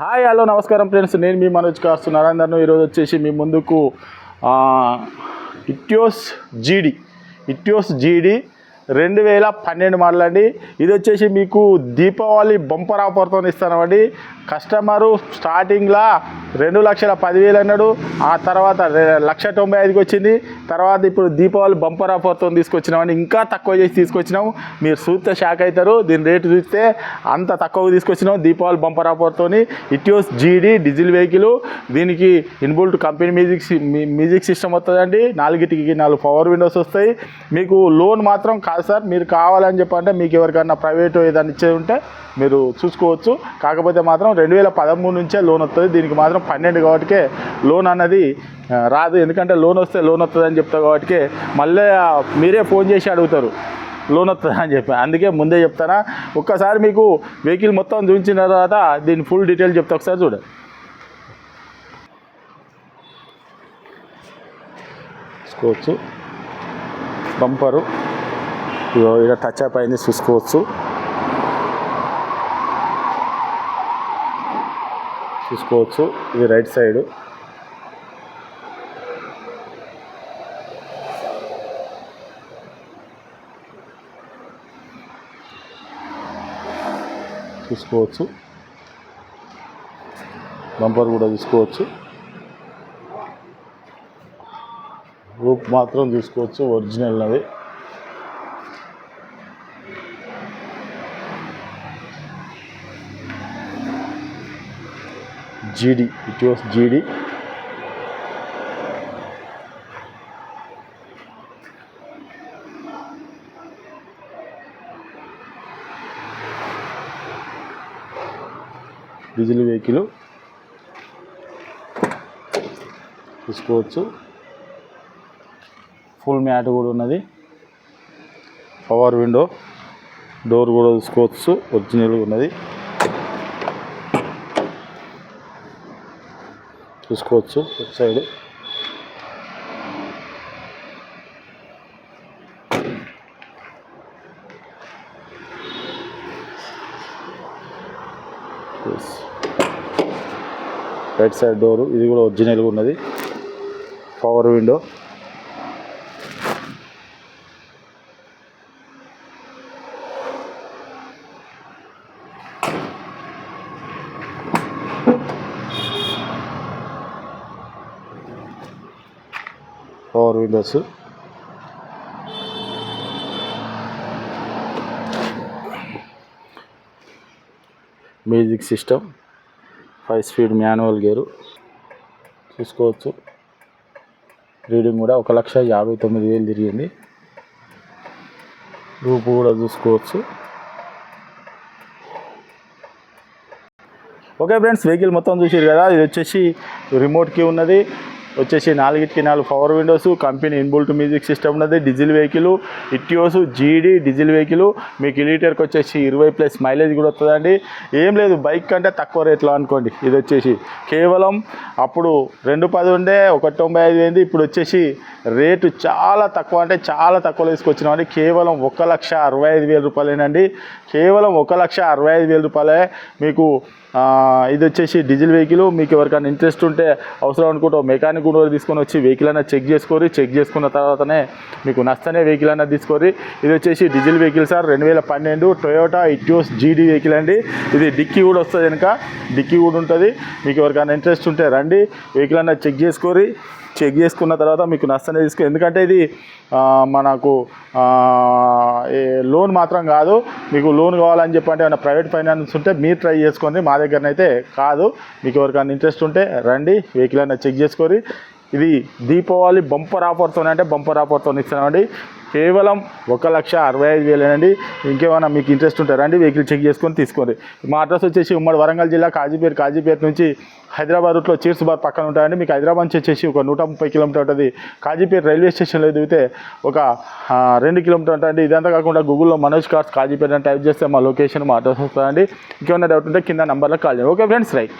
Hi hello నమస్కారం friends, నేను మీ Manoj cars నరేందర్ను. ఈరోజు వచ్చేసి మీ ముందుకు ఇటియోస్ జీడీ 2012 మోడల్ అండి. ఇది వచ్చేసి మీకు దీపావళి బంపర్ ఆఫర్తో ఇస్తామండి. కస్టమరు స్టార్టింగ్లో 2,10,000 అన్నాడు, ఆ తర్వాత 1,95,000కి వచ్చింది. తర్వాత ఇప్పుడు దీపావళి బంపర్ ఆఫర్తో తీసుకొచ్చినామండి. ఇంకా తక్కువ చేసి తీసుకొచ్చినాము, మీరు చూస్తే షాక్ అవుతారు. దీని రేటు చూస్తే అంత తక్కువ తీసుకొచ్చినాము. దీపావళి బంపర్ ఆఫర్తో ఇటియోస్ జీడీ డీజిల్ వెహికల్. దీనికి ఇన్బుల్ట్ కంపెనీ మ్యూజిక్ సిస్టమ్ వస్తుందండి. 4 పవర్ విండోస్ వస్తాయి. మీకు లోన్ మాత్రం కాదు సార్, మీరు కావాలని చెప్పంటే మీకు ఎవరికైనా ప్రైవేట్ ఏదైనా ఇచ్చేది ఉంటే మీరు చూసుకోవచ్చు. కాకపోతే మాత్రం 2013 నుంచే లోన్ వస్తుంది. దీనికి మాత్రం 12 కాబట్టికే లోన్ అన్నది రాదు. ఎందుకంటే లోన్ వస్తే లోన్ వస్తుంది అని చెప్తారు కాబట్టి మళ్ళీ మీరే ఫోన్ చేసి అడుగుతారు లోన్ వస్తుందా అని చెప్పి. అందుకే ముందే చెప్తానా. ఒక్కసారి మీకు వెహికల్ మొత్తం చూపించిన తర్వాత దీని ఫుల్ డీటెయిల్ చెప్తా. ఒకసారి చూడండి. చూసుకోవచ్చు బంపరు ఇక్కడ టచ్ అప్ అయింది, చూసుకోవచ్చు. ఇది రైట్ సైడ్. చూసుకోవచ్చు బంపర్ కూడా చూసుకోవచ్చు. రూప్ మాత్రం చూసుకోవచ్చు, ఒరిజినల్ అది. ఇటియోస్ జీడీ డీజిల్ వెహికల్ చూసుకోవచ్చు. ఫుల్ మ్యాట్ కూడా ఉన్నది. పవర్ విండో, డోర్ కూడా చూసుకోవచ్చు, ఒరిజినల్ ఉన్నది. చూసుకోవచ్చు left side. Right side door, ఇది కూడా ఒరిజినల్గా ఉన్నది. Power window, power Windows, music system, 5 speed manual gear చూసుకోవచ్చు. రీడింగ్ కూడా 1,59,000 తిరిగింది. రూపు కూడా చూసుకోవచ్చు. ఓకే ఫ్రెండ్స్, వెహికల్ మొత్తం చూసారు కదా. ఇది వచ్చేసి రిమోట్కి ఉన్నది. వచ్చేసి 4 power Windows, company inbuilt music system ఉన్నది. డీజిల్ వెహికల్, ఇటియోస్ జీడీ డీజిల్ వెహికల్. మీకు లీటర్కి వచ్చేసి 20+ మైలేజ్ కూడా వస్తుందండి. ఏం లేదు, బైక్ కంటే తక్కువ రేట్లో అనుకోండి. ఇది వచ్చేసి కేవలం అప్పుడు 2,10 ఉండే 1,95,000 అయింది. ఇప్పుడు వచ్చేసి రేటు చాలా తక్కువ, అంటే చాలా తక్కువలో తీసుకొచ్చినామండి. కేవలం 1,65,000 రూపాయలేనండి. కేవలం 1,65,000 రూపాయలే. మీకు ఇది వచ్చేసి డీజిల్ వెహికల్. మీకు ఎవరికైనా ఇంట్రెస్ట్ ఉంటే అవసరం అనుకుంటే మెకానిక్ కూడా తీసుకొని వచ్చి వెహికల్ అన్న చెక్ చేసుకున్న తర్వాతనే మీకు నచ్చనే వెహికల్ అన్న తీసుకొని. ఇది వచ్చేసి diesel vehicle sir, 2012 Toyota Etios జీడీ వెహికల్ అండి. ఇది డిక్కీ కూడా వస్తుంది, వెనుక డిక్కీ కూడా ఉంటుంది. మీకు ఎవరికైనా ఇంట్రెస్ట్ ఉంటే రండి, వెహికల్ అన్న చెక్ చేసుకున్న తర్వాత మీకు నచ్చనే ఎందుకంటే ఇది మనకు లోన్ మాత్రం కాదు. మీకు లోన్ కావాలని చెప్పంటే ఏమైనా ప్రైవేట్ ఫైనాన్స్ ఉంటే మీరు ట్రై చేసుకోండి, మా దగ్గరనైతే కాదు. మీకు ఎవరికైనా ఇంట్రెస్ట్ ఉంటే రండి, వెహికల్ అన్న చెక్ చేసుకొని. ఇది దీపావళి బంపర్ ఆఫర్తో ఇస్తున్నామండి. కేవలం 1,65,000 అండి. ఇంకేమైనా మీకు ఇంట్రెస్ట్ ఉంటే రండి, వెహికల్ చెక్ చేసుకొని తీసుకోండి. మా అడ్రస్ వచ్చేసి ఉమ్మడి వరంగల్ జిల్లా కాజీపేట నుంచి హైదరాబాద్ రూట్లో చీర్స్ బార్ పక్కన ఉంటాయండి. మీకు హైదరాబాద్ నుంచి వచ్చేసి ఒక 130 కిలోమీటర్ ఉంటుంది. కాజీపేట రైల్వే స్టేషన్లో దిగితే ఒక 2 కిలోమీటర్ ఉంటుంది. ఇదంతా కాకుండా గూగుల్లో మనోజ్ కార్స్ కాజీపేట అని టైప్ చేస్తే మా లొకేషన్, మా అడ్రస్ వస్తుందండి. ఇంకేమైనా డౌట్ ఉంటే కింద నెంబర్లో కాల్ చేయండి. Okay friends, right.